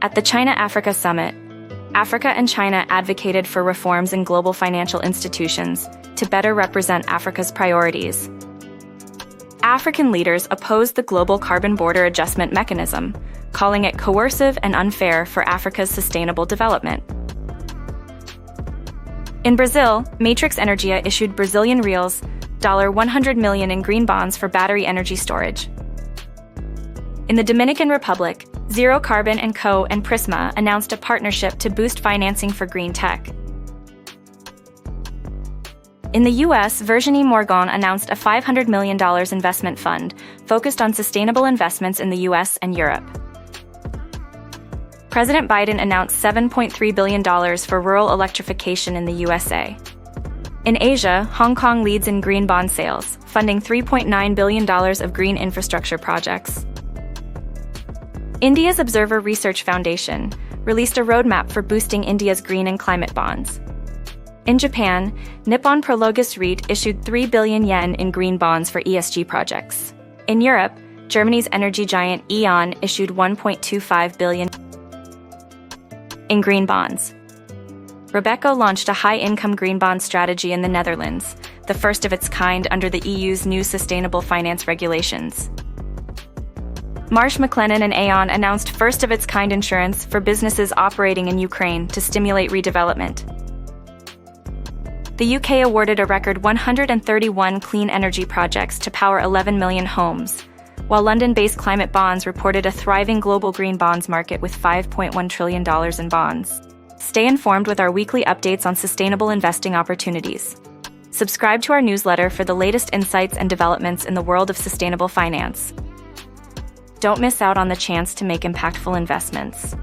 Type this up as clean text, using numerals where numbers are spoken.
At the China-Africa Summit, Africa and China advocated for reforms in global financial institutions to better represent Africa's priorities. African leaders opposed the global carbon border adjustment mechanism, calling it coercive and unfair for Africa's sustainable development. In Brazil, Matrix Energia issued Brazilian reals $100 million in green bonds for battery energy storage. In the Dominican Republic, Zero Carbon & Co. and Prisma announced a partnership to boost financing for green tech. In the U.S., Virginie Morgan announced a $500 million investment fund focused on sustainable investments in the U.S. and Europe. President Biden announced $7.3 billion for rural electrification in the USA. In Asia, Hong Kong leads in green bond sales, funding $3.9 billion of green infrastructure projects. India's Observer Research Foundation released a roadmap for boosting India's green and climate bonds. In Japan, Nippon Prologis REIT issued 3 billion yen in green bonds for ESG projects. In Europe, Germany's energy giant E.ON issued 1.25 billion in green bonds. Robeco launched a high-income green bond strategy in the Netherlands, the first of its kind under the EU's new sustainable finance regulations. Marsh McLennan and Aon announced first-of-its-kind insurance for businesses operating in Ukraine to stimulate redevelopment. The UK awarded a record 131 clean energy projects to power 11 million homes, while London-based Climate Bonds reported a thriving global green bonds market with $5.1 trillion in bonds. Stay informed with our weekly updates on sustainable investing opportunities. Subscribe to our newsletter for the latest insights and developments in the world of sustainable finance. Don't miss out on the chance to make impactful investments.